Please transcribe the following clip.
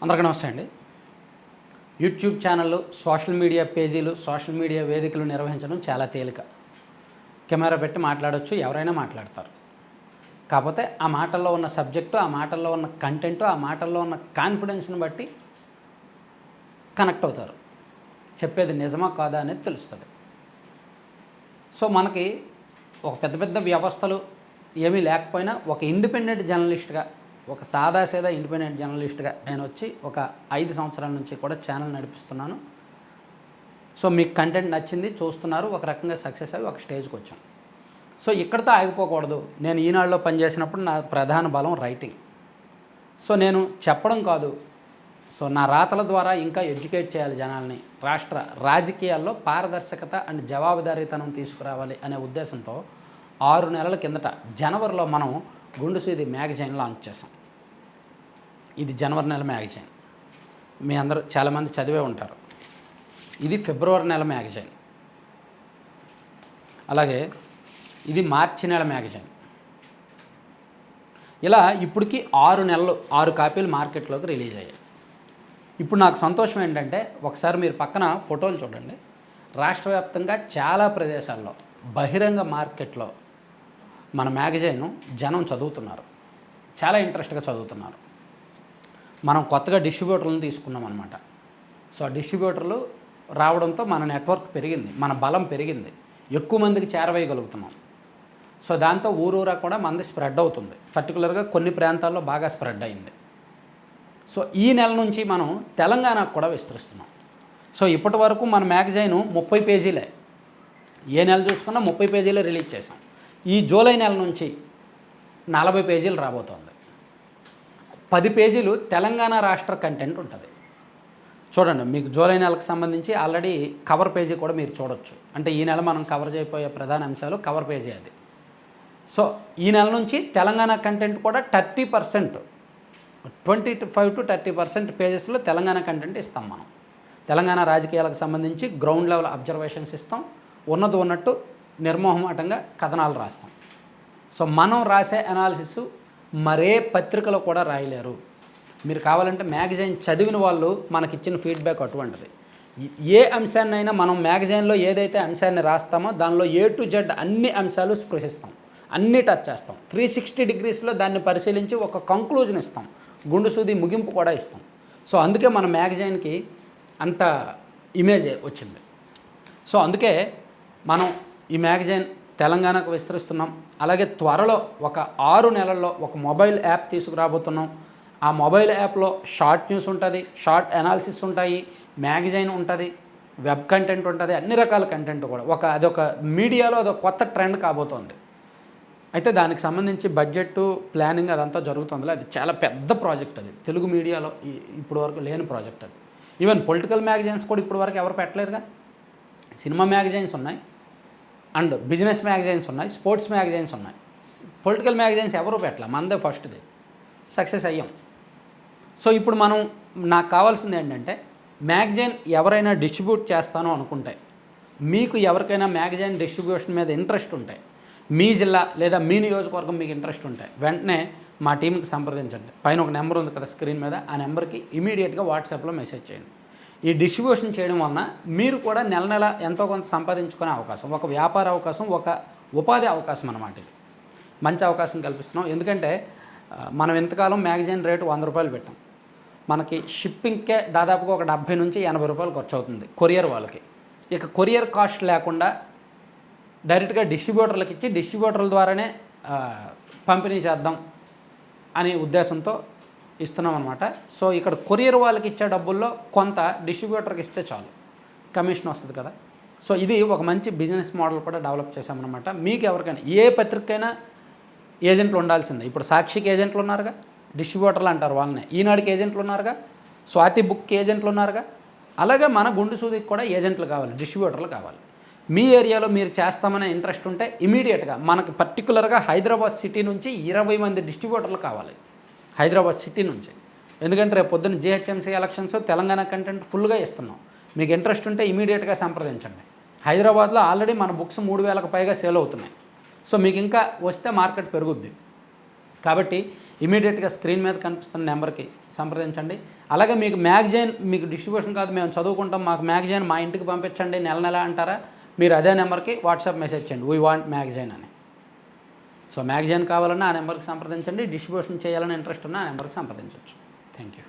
అందరికీ నమస్తే అండి. యూట్యూబ్ ఛానళ్ళు, సోషల్ మీడియా పేజీలు, సోషల్ మీడియా వేదికలు నిర్వహించడం చాలా తేలిక. కెమెరా పెట్టి మాట్లాడొచ్చు, ఎవరైనా మాట్లాడతారు. కాకపోతే ఆ మాటల్లో ఉన్న సబ్జెక్టు, ఆ మాటల్లో ఉన్న కంటెంటు, ఆ మాటల్లో ఉన్న కాన్ఫిడెన్స్ని బట్టి కనెక్ట్ అవుతారు. చెప్పేది నిజమా కాదా అనేది తెలుస్తుంది. సో మనకి ఒక పెద్ద పెద్ద వ్యవస్థలు ఏమీ లేకపోయినా ఒక ఇండిపెండెంట్ జర్నలిస్ట్గా, ఒక సాదాసీదా ఇండిపెండెంట్ జర్నలిస్ట్గా నేను వచ్చి ఒక 5 సంవత్సరాల నుంచి కూడా ఛానల్ నడిపిస్తున్నాను. సో మీకు కంటెంట్ నచ్చింది, చూస్తున్నారు, ఒక రకంగా సక్సెస్ అయ్యి ఒక స్టేజ్కి వచ్చాం. సో ఇక్కడితో ఆగిపోకూడదు. నేను ఈనాడులో పనిచేసినప్పుడు నా ప్రధాన బలం రైటింగ్. సో నేను చెప్పడం కాదు, సో నా రాతల ద్వారా ఇంకా ఎడ్యుకేట్ చేయాలి జనాల్ని. రాష్ట్ర రాజకీయాల్లో పారదర్శకత అండ్ జవాబుదారీతనం తీసుకురావాలి అనే ఉద్దేశంతో 6 నెలల కిందట జనవరిలో మనం గుండు సూది మ్యాగజైన్ లాంచ్ చేసాం. ఇది జనవరి నెల మ్యాగజైన్. మీ అందరూ చాలామంది చదివే ఉంటారు. ఇది ఫిబ్రవరి నెల మ్యాగజైన్. అలాగే ఇది మార్చి నెల మ్యాగజైన్. ఇలా ఇప్పటికి 6 నెలలు 6 కాపీలు మార్కెట్లోకి రిలీజ్ అయ్యాయి. ఇప్పుడు నాకు సంతోషం ఏంటంటే, ఒకసారి మీరు పక్కన ఫోటోలు చూడండి. రాష్ట్ర వ్యాప్తంగా చాలా ప్రదేశాల్లో బహిరంగ మార్కెట్లో మన మ్యాగజైన్ జనం చదువుతున్నారు, చాలా ఇంట్రెస్ట్గా చదువుతున్నారు. మనం కొత్తగా డిస్ట్రిబ్యూటర్లను తీసుకున్నాం అనమాట. సో ఆ డిస్ట్రిబ్యూటర్లు రావడంతో మన నెట్వర్క్ పెరిగింది, మన బలం పెరిగింది, ఎక్కువ మందికి చేరవేయగలుగుతున్నాం. సో దాంతో ఊరూరా కూడా మంది స్ప్రెడ్ అవుతుంది. పర్టికులర్గా కొన్ని ప్రాంతాల్లో బాగా స్ప్రెడ్ అయింది. సో ఈ నెల నుంచి మనం తెలంగాణకు కూడా విస్తరిస్తున్నాం. సో ఇప్పటి వరకు మన మ్యాగజైన్ 30 పేజీలే, ఏ నెల చూసుకున్నా 30 పేజీలే రిలీజ్ చేసాం. ఈ జూలై నెల నుంచి 40 పేజీలు రాబోతోంది. 10 పేజీలు తెలంగాణ రాష్ట్ర కంటెంట్ ఉంటుంది. చూడండి, మీకు జూలై నెలకు సంబంధించి ఆల్రెడీ కవర్ పేజీ కూడా మీరు చూడొచ్చు. అంటే ఈ నెల మనం కవర్ చేయబోయే ప్రధాన అంశాలు కవర్ పేజీ అది. సో ఈ నెల నుంచి తెలంగాణ కంటెంట్ కూడా 30%, 25 to 30% పేజెస్లో తెలంగాణ కంటెంట్ ఇస్తాం మనం. తెలంగాణ రాజకీయాలకు సంబంధించి గ్రౌండ్ లెవెల్ అబ్జర్వేషన్స్ ఇస్తాం, ఉన్నది ఉన్నట్టు నిర్మోహమాటంగా కథనాలు రాస్తాం. సో మనం రాసే అనాలిసిస్ మరే పత్రికలో కూడా రాయలేరు. మీరు కావాలంటే మ్యాగజైన్ చదివిన వాళ్ళు మనకిచ్చిన ఫీడ్బ్యాక్ అటువంటిది. ఏ అంశాన్నైనా మనం మ్యాగజైన్లో ఏదైతే అంశాన్ని రాస్తామో దానిలో A to Z అన్ని అంశాలు స్పృశిస్తాం, అన్నీ టచ్ చేస్తాం. 360 degreesలో దాన్ని పరిశీలించి ఒక కంక్లూజన్ ఇస్తాం, గుండు సూది ముగింపు కూడా ఇస్తాం. సో అందుకే మన మ్యాగజైన్కి అంత ఇమేజ్ వచ్చింది. సో అందుకే మనం ఈ మ్యాగజైన్ తెలంగాణకు విస్తరిస్తున్నాం. అలాగే త్వరలో ఒక 6 నెలల్లో ఒక మొబైల్ యాప్ తీసుకురాబోతున్నాం. ఆ మొబైల్ యాప్లో షార్ట్ న్యూస్ ఉంటుంది, షార్ట్ అనాలిసిస్ ఉంటాయి, మ్యాగజైన్ ఉంటుంది, వెబ్ కంటెంట్ ఉంటుంది, అన్ని రకాల కంటెంట్ కూడా అదొక మీడియాలో అదొక కొత్త ట్రెండ్ కాబోతోంది. అయితే దానికి సంబంధించి బడ్జెట్ ప్లానింగ్ అదంతా జరుగుతుంది. అది చాలా పెద్ద ప్రాజెక్ట్. అది తెలుగు మీడియాలో ఇప్పుడు వరకు లేని ప్రాజెక్ట్ అది. ఈవెన్ పొలిటికల్ మ్యాగజైన్స్ కూడా ఇప్పుడు వరకు ఎవరు పెట్టలేదుగా. సినిమా మ్యాగజైన్స్ ఉన్నాయి, అండ్ బిజినెస్ మ్యాగజైన్స్ ఉన్నాయి, స్పోర్ట్స్ మ్యాగజైన్స్ ఉన్నాయి. పొలిటికల్ మ్యాగజైన్స్ ఎవరు పెట్టలే, మనదే ఫస్ట్ది. సక్సెస్ అయ్యాం. సో ఇప్పుడు నాకు కావాల్సింది ఏంటంటే, మ్యాగజైన్ ఎవరైనా డిస్ట్రిబ్యూట్ చేస్తానో అనుకుంటే, మీకు ఎవరికైనా మ్యాగజైన్ డిస్ట్రిబ్యూషన్ మీద ఇంట్రెస్ట్ ఉంటే, మీ జిల్లా లేదా మీ నియోజకవర్గం మీకు ఇంట్రెస్ట్ ఉంటే వెంటనే మా టీంకి సంప్రదించండి. పైన ఒక నెంబర్ ఉంది కదా స్క్రీన్ మీద, ఆ నెంబర్కి ఇమీడియట్గా వాట్సాప్లో మెసేజ్ చేయండి. ఈ డిస్ట్రిబ్యూషన్ చేయడం వలన మీరు కూడా నెల నెల ఎంతో కొంత సంపాదించుకునే అవకాశం, ఒక వ్యాపార అవకాశం, ఒక ఉపాధి అవకాశం అన్నమాట. ఇది మంచి అవకాశం కల్పిస్తున్నాం. ఎందుకంటే మనం ఎంతకాలం మ్యాగజైన్ రేటు 100 రూపాయలు పెట్టాం. మనకి షిప్పింగ్కే దాదాపుగా ఒక 70 నుంచి 80 రూపాయలు ఖర్చు అవుతుంది కొరియర్ వాళ్ళకి. ఇక కొరియర్ కాస్ట్ లేకుండా డైరెక్ట్గా డిస్ట్రిబ్యూటర్లకు ఇచ్చి డిస్ట్రిబ్యూటర్ల ద్వారానే పంపిణీ చేద్దాం అనే ఉద్దేశంతో ఇస్తున్నాం అనమాట. సో ఇక్కడ కొరియర్ వాళ్ళకి ఇచ్చే డబ్బుల్లో కొంత డిస్ట్రిబ్యూటర్కి ఇస్తే చాలు, కమిషన్ వస్తుంది కదా. సో ఇది ఒక మంచి బిజినెస్ మోడల్ కూడా డెవలప్ చేశామన్నమాట. మీకు ఎవరికైనా ఏ పత్రికైనా ఏజెంట్లు ఉండాల్సిందే. ఇప్పుడు సాక్షికి ఏజెంట్లు ఉన్నారుగా, డిస్ట్రిబ్యూటర్లు అంటారు వాళ్ళనే. ఈనాడుకి ఏజెంట్లు ఉన్నారుగా, స్వాతి బుక్కి ఏజెంట్లు ఉన్నారుగా. అలాగే మన గుండు సూదికి కూడా ఏజెంట్లు కావాలి, డిస్ట్రిబ్యూటర్లు కావాలి. మీ ఏరియాలో మీరు చేస్తామనే ఇంట్రెస్ట్ ఉంటే ఇమీడియట్గా మనకు పర్టికులర్గా హైదరాబాద్ సిటీ నుంచి 20 మంది డిస్ట్రిబ్యూటర్లు కావాలి, హైదరాబాద్ సిటీ నుంచి. ఎందుకంటే రేపు పొద్దున్న జిహెచ్ఎంసీ ఎలక్షన్స్, తెలంగాణ కంటెంట్ ఫుల్గా ఇస్తున్నాం. మీకు ఇంట్రెస్ట్ ఉంటే ఇమీడియట్గా సంప్రదించండి. హైదరాబాద్లో ఆల్రెడీ మన బుక్స్ 3000కు పైగా సేల్ అవుతున్నాయి. సో మీకు ఇంకా వస్తే మార్కెట్ పెరుగుద్ది. కాబట్టి ఇమీడియట్గా స్క్రీన్ మీద కనిపిస్తున్న నెంబర్కి సంప్రదించండి. అలాగే మీకు మ్యాగజైన్, మీకు డిస్ట్రిబ్యూషన్ కాదు, మేము చదువుకుంటాం, మాకు మ్యాగజైన్ మా ఇంటికి పంపించండి నెల నెల అంటారా, మీరు అదే నెంబర్కి వాట్సాప్ మెసేజ్ చేయండి, వీ వాంట్ మ్యాగజైన్ అని. సో మ్యాగజైన్ కావాలన్నా ఆ నెంబర్కి సంప్రదించండి, డిస్ట్రిబ్యూషన్ చేయాలని ఇంట్రెస్ట్ ఉన్న ఆ నెంబర్కి సంప్రదించవచ్చు. Thank you.